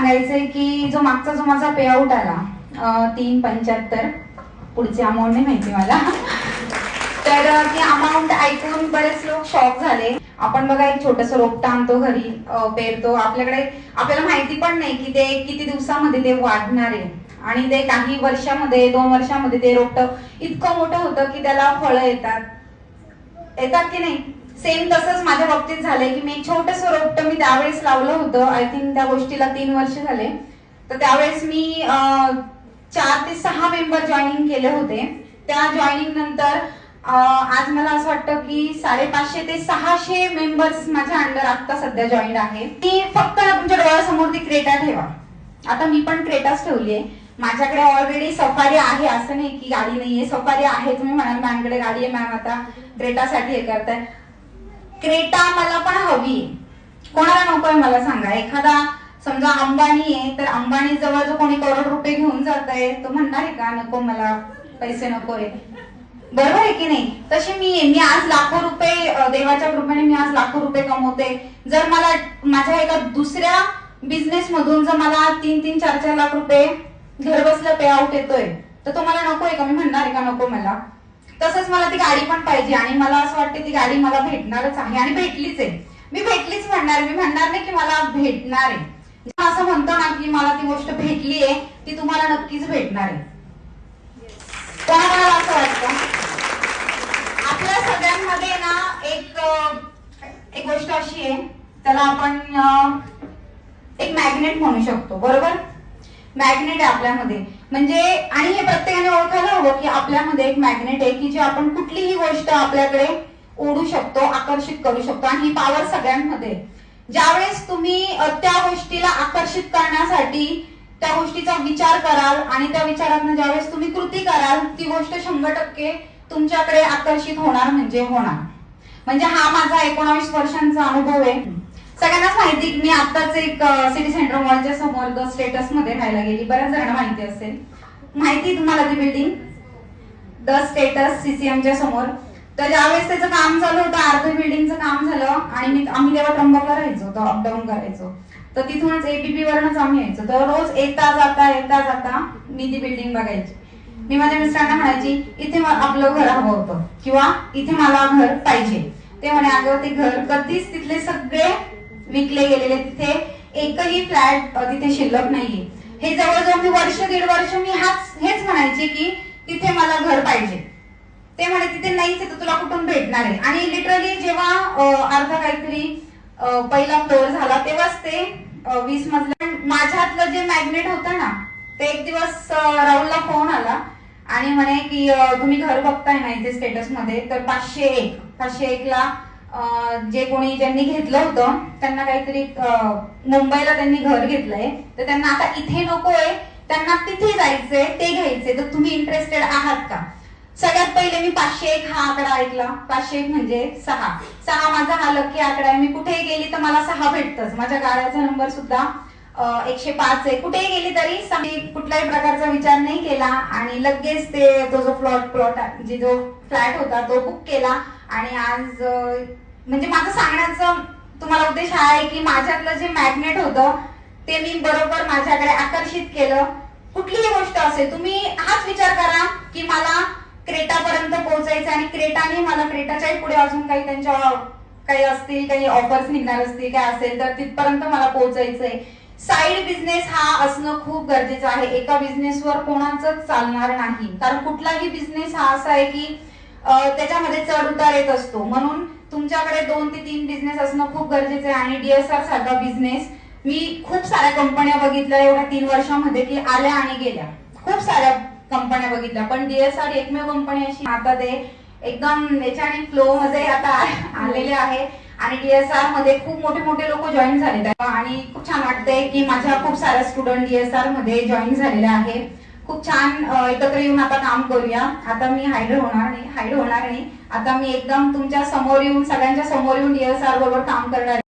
सांगायचंय की जो माझा पे आउट आला 375, पुढची अमाऊंट नाही माहिती मला. तर ती अमाऊंट ऐकून बरेच लोक शॉक झाले. आपण बघा एक छोटस रोपट आणतो घरी, पेरतो, आपल्याला माहिती पण नाही की ते किती दिवसामध्ये ते वाढणार आहे आणि ते काही वर्षामध्ये 2 वर्षामध्ये ते रोपट इतकं मोठं होतं की त्याला फळं येतात की नाही. सेम तसंच माझ्या बाबतीत झालंय की मी एक छोटस रोपट मी त्यावेळेस लावलं होतं. आय थिंक त्या गोष्टीला 3 वर्ष झाले. तर त्यावेळेस मी 4 ते 6 मेंबर जॉईनिंग केले होते. त्या जॉईनिंग नंतर आज मला असं वाटतं की 550 ते 600 मेंबर्स माझ्या अंडर आता सध्या जॉईन आहे. मी फक्त तुमच्या डोळ्यासमोर ती क्रेटा ठेवा. आता मी पण क्रेटाच ठेवली आहे. माझ्याकडे ऑलरेडी सफारी आहे, असं नाही की गाडी नाहीये, सफारी आहे. तुम्ही म्हणाल मॅमकडे गाडी आहे, मॅम आता क्रेटासाठी हे करताय. क्रेटा मला पण हवी आहे. कोणाला नकोय मला सांगा. एखादा समजा अंबानी आहे, तर अंबानी जवळ जो कोणी करोड रुपये घेऊन जात आहे तो म्हणणार आहे का नको मला पैसे नकोय, बरोबर आहे की नाही. तसे मी आज लाखो रुपये, देवाच्या कृपेने मी आज लाखो रुपये कमवते. जर मला माझ्या एका दुसऱ्या बिझनेस मधून जर मला 3-3, 4-4 लाख रुपये घर बसल्या पे आउट येतोय, तर तो मला नकोय का, मी म्हणणार आहे का नको मला. तसंच मला ती गाडी पण पाहिजे आणि मला असं वाटतं ती गाडी मला भेटणारच आहे आणि भेटलीच आहे. मी भेटलीच म्हणणार, मी म्हणणार नाही की मला भेटणार आहे. असं म्हणतो ना की मला ती गोष्ट भेटली आहे, ती तुम्हाला नक्कीच भेटणार आहे. कोणाला असं वाटतं? आपल्या सगळ्यांमध्ये ना एक गोष्ट अशी आहे, त्याला आपण एक मॅग्नेट म्हणू शकतो, बरोबर. मॅग्नेट आहे आपल्यामध्ये, म्हणजे आणि हे प्रत्येकाने ओळखायला हवं की आपल्यामध्ये एक मॅग्नेट आहे की जे आपण कुठलीही गोष्ट आपल्याकडे ओढू शकतो, आकर्षित करू शकतो आणि ही पॉवर सगळ्यांमध्ये. ज्यावेळेस तुम्ही त्या गोष्टीला आकर्षित करण्यासाठी त्या गोष्टीचा विचार कराल आणि त्या विचारातून ज्यावेळेस तुम्ही कृती कराल, ती गोष्ट 100% तुमच्याकडे आकर्षित होणार म्हणजे होणार. म्हणजे हा माझा 19 वर्षांचा अनुभव आहे. सगळ्यांनाच माहिती की मी आताच एक सिटी सेंटर मॉलच्या समोर द स्टेटस मध्ये राहायला गेली. बऱ्याच जणांना माहिती असेल, माहिती तुम्हाला ती बिल्डिंग द स्टेटस सीसीएमच्या समोर. तर ज्यावेळेस त्याचं काम चालू होतं, अर्ध बिल्डिंगचं काम झालं आणि आम्ही तेव्हा त्र्यंबकला राहायचो, तर अपडाऊन करायचो. तर तिथूनच एबीपी वरनच आम्ही यायचो. तर रोज येता जाता मी ती बिल्डिंग बघायची. मी माझ्या मिस्टरांना म्हणायची इथे आपलं घर हवं होतं किंवा इथे मला घर पाहिजे. ते म्हणे अगं ते घर कधीच तिथले सगळे विकले गेलेले, तिथे एकही फ्लॅट तिथे शिल्लक नाहीये. हे जवळजवळ मी 1-1.5 वर्ष मी हेच म्हणायचे की तिथे मला घर पाहिजे. ते म्हणे तिथे नाहीच आहे तर तुला कुठून भेटणार आहे. आणि लिटरली जेव्हा अर्धा काहीतरी पहिला फ्लोअर झाला तेव्हाच ते 20 मजला माझ्यातलं जे मॅग्नेट होतं ना, ते एक दिवस राहुलला फोन आला आणि म्हणे की तुम्ही घर बघताय ना इथे स्टेटस मध्ये, तर 501 ला जे कोणी ज्यांनी घेतलं होतं त्यांना काहीतरी मुंबईला त्यांनी घर घेतलंय, तर त्यांना आता इथे नकोय, त्यांना तिथे जायचंय, ते घ्यायचंय, तर तुम्ही इंटरेस्टेड आहात का. सगळ्यात पहिले मी 501 हा आकडा ऐकला. 501 म्हणजे 6 माझा हा लकी आकडा आहे. मी कुठेही गेली तर मला 6 भेटतच. माझ्या गाड्याचा नंबर सुद्धा 105 आहे. कुठेही गेली तरी 6, कुठल्याही प्रकारचा विचार नाही केला आणि लगेच तो जो जो फ्लॅट होता तो बुक केला. आणि आज म्हणजे माझं सांगण्याचा तुम्हाला उद्देश हा आहे की माझ्यातलं जे मॅग्नेट होतं ते मी बरोबर माझ्याकडे आकर्षित केलं. कुठलीही गोष्ट असेल, तुम्ही हाच विचार करा की मला क्रेटापर्यंत पोहोचायचं आणि क्रेटाने मला क्रेटाच्याही पुढे अजून काही त्यांच्या काही असतील, काही ऑफर्स निघणार असतील, काय असेल तर तिथपर्यंत मला पोहोचायचंय. साईड बिझनेस हा असणं खूप गरजेचं आहे. एका बिझनेसवर कोणाचंच चालणार नाही, कारण कुठलाही बिझनेस हा असा आहे की त्याच्यामध्ये चढ उतार येत असतो. म्हणून तुमच्याकडे 2 ते 3 बिझनेस असणं खूप गरजेचं आहे. आणि डीएसआर सारखा बिझनेस मी खूप साऱ्या कंपन्या बघितल्या एवढ्या 3 वर्षामध्ये की आल्या आणि गेल्या. खूप साऱ्या कंपन्या बघितल्या, पण डीएसआर एकमेव कंपनी अशी आता ते एकदम याच्याने फ्लो मध्ये आता आलेले आहे. आणि डीएसआर मध्ये खूप मोठे लोक जॉईन झाले आणि खूप छान वाटतंय की माझ्या खूप साऱ्या स्टुडंट डीएसआर मध्ये जॉईन झालेले आहे. खूप छान एकत्र येऊन आता काम करूया. आता मी हाईड होणार नाही. आता मी एकदम तुमच्या समोर येऊन, सगळ्यांच्या समोर येऊन डीएसआर बरोबर काम करणार.